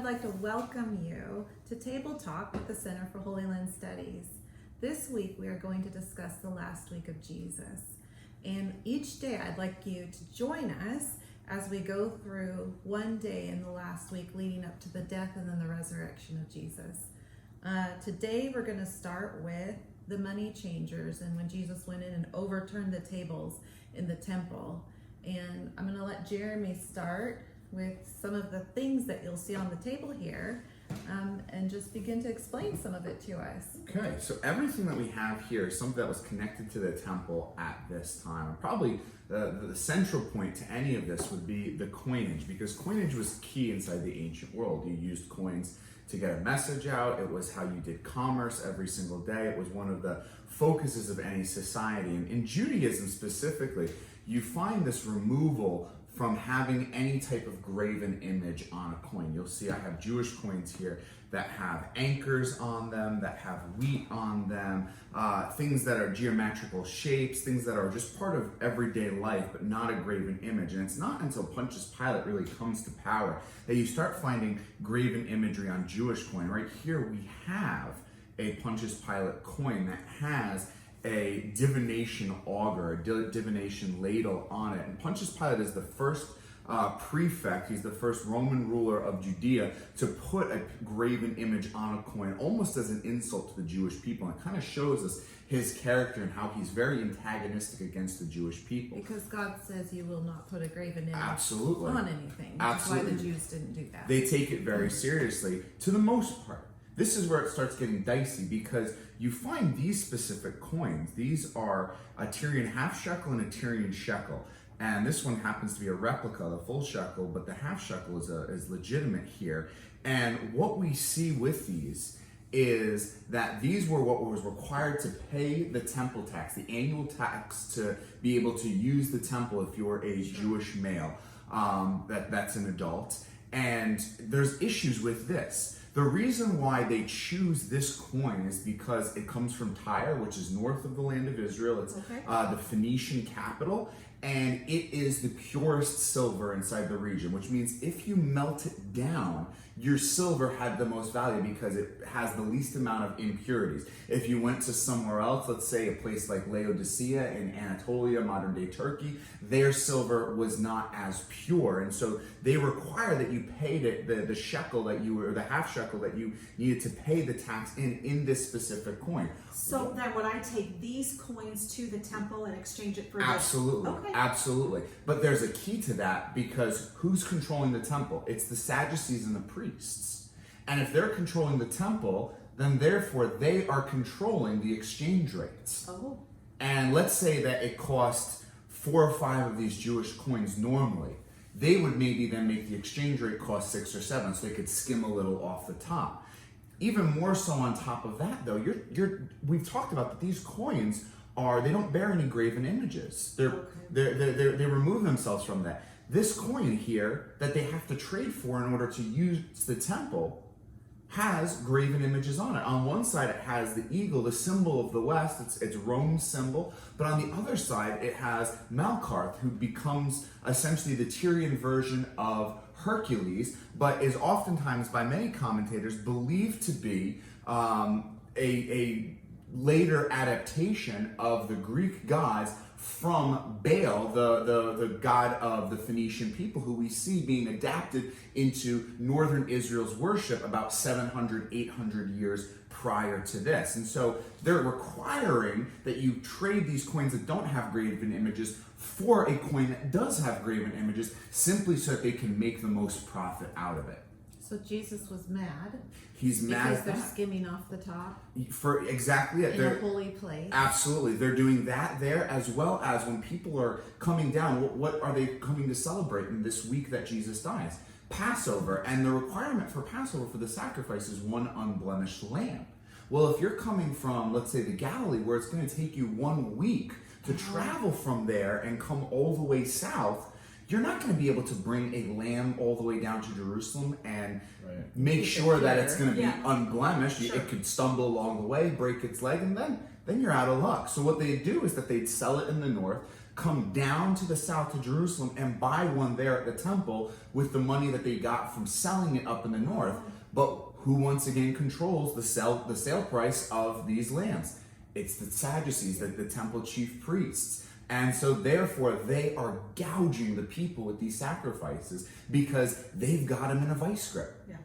like to welcome you to Table Talk with the Center for Holy Land Studies. This week we are going to discuss the last week of Jesus. And each day I'd like you to join us as we go through one day in the last week leading up to the death and then the resurrection of Jesus. Today we're going to start with the money changers and when Jesus went in and overturned the tables in the temple. And I'm going to let Jeremy start with some of the things that you'll see on the table here and just begin to explain some of it to us. Okay, so everything that we have here is something that was connected to the temple at this time. And probably the central point to any of this would be the coinage, because coinage was key inside the ancient world. You used coins to get a message out. It was how you did commerce every single day. It was one of the focuses of any society. And in Judaism specifically, you find this removal from having any type of graven image on a coin. You'll see I have Jewish coins here that have anchors on them, that have wheat on them, things that are geometrical shapes, things that are just part of everyday life, but not a graven image. And it's not until Pontius Pilate really comes to power that you start finding graven imagery on Jewish coin. Right here we have a Pontius Pilate coin that has a divination auger, a divination ladle on it. And Pontius Pilate is the first prefect, he's the first Roman ruler of Judea to put a graven image on a coin, almost as an insult to the Jewish people. And it kind of shows us his character and how he's very antagonistic against the Jewish people. Because God says you will not put a graven image Absolutely. on anything. Absolutely. That's why the Jews didn't do that. They take it very seriously, to the most part. This is where it starts getting dicey, because you find these specific coins. These are a Tyrian half shekel and a Tyrian shekel. And this one happens to be a replica, the full shekel, but the half shekel is legitimate here. And what we see with these is that these were what was required to pay the temple tax, the annual tax to be able to use the temple if you're a Jewish male, that's an adult. And there's issues with this. The reason why they choose this coin is because it comes from Tyre, which is north of the land of Israel. It's the Phoenician capital, and it is the purest silver inside the region, which means if you melt it down, your silver had the most value because it has the least amount of impurities. If you went to somewhere else, let's say a place like Laodicea in Anatolia, modern day Turkey, their silver was not as pure. And so they require that you paid it, the shekel that you were, the half shekel that you needed to pay the tax in this specific coin. So then would I take these coins to the temple and exchange it for Absolutely. Okay. Absolutely. But there's a key to that, because who's controlling the temple? It's the Sadducees and the priests. And if they're controlling the temple, then therefore they are controlling the exchange rates. Oh. And let's say that it cost 4 or 5 of these Jewish coins normally. They would maybe then make the exchange rate cost 6 or 7, so they could skim a little off the top. Even more so on top of that, though, we've talked about that these coins they don't bear any graven images. They remove themselves from that. This coin here that they have to trade for in order to use the temple has graven images on it. On one side it has the eagle, the symbol of the West, it's Rome's symbol, but on the other side it has Melkarth, who becomes essentially the Tyrian version of Hercules, but is oftentimes by many commentators believed to be a later adaptation of the Greek gods from Baal, the god of the Phoenician people, who we see being adapted into northern Israel's worship about 700, 800 years prior to this. And so they're requiring that you trade these coins that don't have graven images for a coin that does have graven images, simply so that they can make the most profit out of it. So Jesus was mad. He's mad because they're skimming off the top. For exactly it. In a holy place. Absolutely. They're doing that there, as well as when people are coming down, what are they coming to celebrate in this week that Jesus dies? Passover. And the requirement for Passover for the sacrifice is one unblemished lamb. Well, if you're coming from, let's say, the Galilee, where it's going to take you 1 week to travel from there and come all the way south, you're not going to be able to bring a lamb all the way down to Jerusalem and make sure that it's going to be unblemished. Sure. It could stumble along the way, break its leg, and then you're out of luck. So what they'd do is that they'd sell it in the north. come down to the south to Jerusalem and buy one there at the temple with the money that they got from selling it up in the north. But who once again controls the sale price of these lambs? It's the Sadducees, the temple chief priests. And so therefore they are gouging the people with these sacrifices because they've got them in a vice grip. Yeah.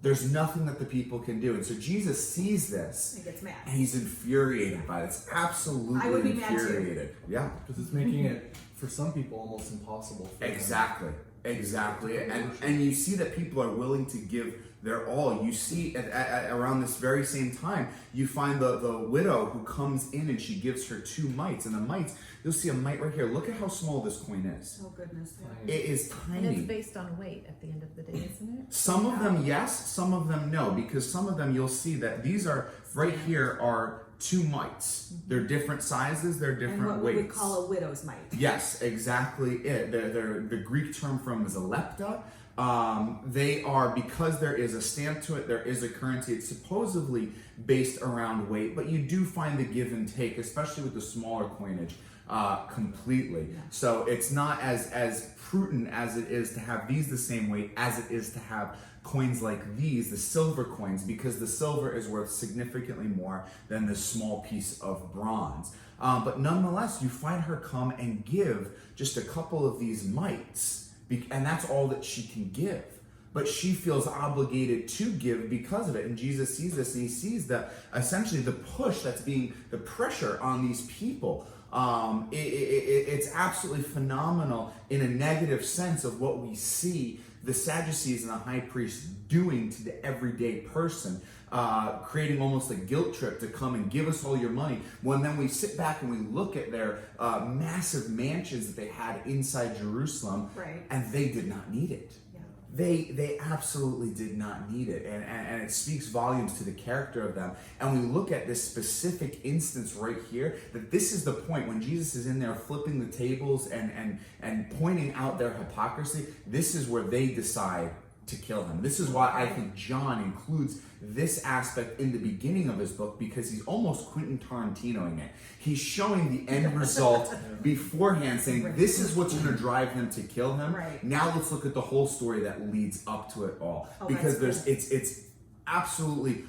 There's nothing that the people can do. And so Jesus sees this He gets mad. and he's infuriated by it. It's absolutely I would be mad too. infuriated. Yeah. Because it's making it, for some people, almost impossible for them. Exactly. And you see that people are willing to give their all. You see around this very same time, you find the widow who comes in and she gives her 2 mites. And the mites, you'll see a mite right here. Look at how small this coin is. Oh, goodness. It is And tiny. it's based on weight at the end of the day, isn't it? Some of them yes, some of them no, because some of them you'll see that these are right here are 2 mites. They're different sizes, they're different And what weights. we would call a widow's mite. Yes, exactly it. They're the Greek term from zelepta. They are, because there is a stamp to it, there is a currency. It's supposedly based around weight, but you do find the give and take, especially with the smaller coinage, completely. Yeah. So it's not as prudent as it is to have these the same weight as it is to have coins like these, the silver coins, because the silver is worth significantly more than this small piece of bronze. But nonetheless, you find her come and give just a couple of these mites, and that's all that she can give. But she feels obligated to give because of it. And Jesus sees this, and he sees that essentially the push that's being, the pressure on these people. It's absolutely phenomenal in a negative sense of what we see the Sadducees and the high priests doing to the everyday person, creating almost a guilt trip to come and give us all your money, when then we sit back and we look at their massive mansions that they had inside Jerusalem, Right. and they did not need it. Yeah. They absolutely did not need it, and it speaks volumes to the character of them. And we look at this specific instance right here, that this is the point when Jesus is in there flipping the tables and pointing out their hypocrisy. This is where they decide to kill him. This is why I think John includes this aspect in the beginning of his book, because he's almost Quentin Tarantinoing it. He's showing the end result beforehand, saying this is what's going to drive them to kill him. Right. Now let's look at the whole story that leads up to it all, Oh, because that's there's it's absolutely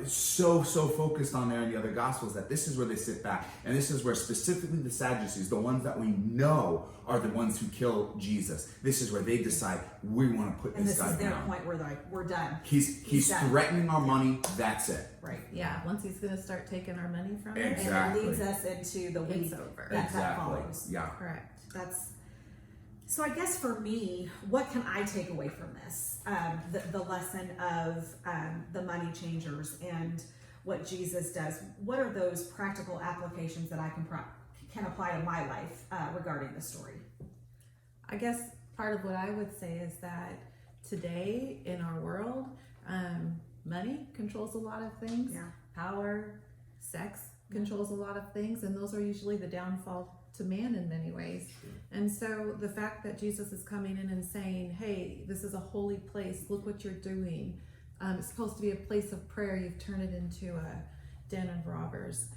so focused on there in the other gospels that this is where they sit back, and this is where specifically the Sadducees, the ones that we know are the ones who kill Jesus, this is where they decide we want to put And this this guy is their down. point where they're like, we're done. He's done. threatening our money. That's it. Right. Yeah, once he's going to start taking our money from us, Exactly. And it leads us into the week it's over. that Exactly. follows. Yeah. Correct. So I guess for me, what can I take away from this? The lesson of the money changers and what Jesus does. What are those practical applications that I can apply to my life regarding the story? I guess part of what I would say is that today in our world, money controls a lot of things. Yeah. Power, sex controls a lot of things, and those are usually the downfall to man in many ways. And so the fact that Jesus is coming in and saying, hey, this is a holy place, look what you're doing. It's supposed to be a place of prayer, you've turned it into a den of robbers.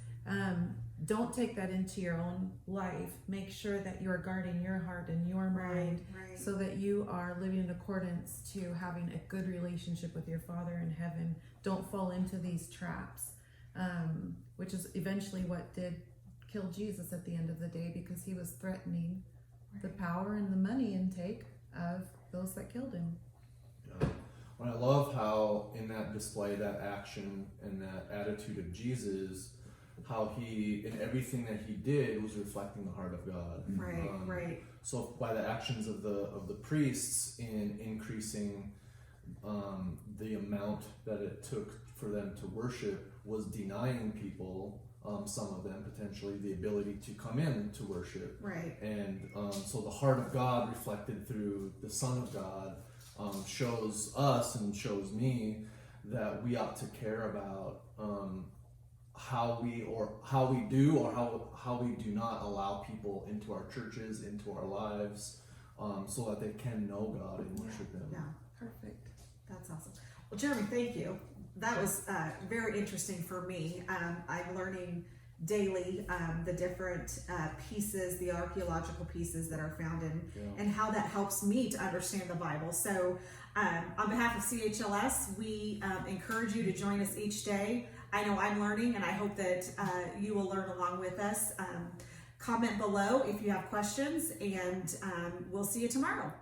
Don't take that into your own life. Make sure that you're guarding your heart and your mind, Right. so that you are living in accordance to having a good relationship with your Father in heaven. Don't fall into these traps, which is eventually what did kill Jesus at the end of the day, because he was threatening the power and the money intake of those that killed him. Yeah. Well, I love how in that display, that action and that attitude of Jesus, how he, in everything that he did, was reflecting the heart of God. Right. Right. So by the actions of the priests in increasing the amount that it took for them to worship, was denying people, some of them potentially, the ability to come in to worship. Right. And so the heart of God reflected through the Son of God shows us and shows me that we ought to care about how we do not allow people into our churches, into our lives, so that they can know God and worship Him. Yeah. Perfect. That's awesome. Well, Jeremy, thank you. That was very interesting for me. I'm learning daily the different pieces, the archaeological pieces that are found in, and how that helps me to understand the Bible. So on behalf of CHLS, we encourage you to join us each day. I know I'm learning, and I hope that you will learn along with us. Comment below if you have questions, and we'll see you tomorrow.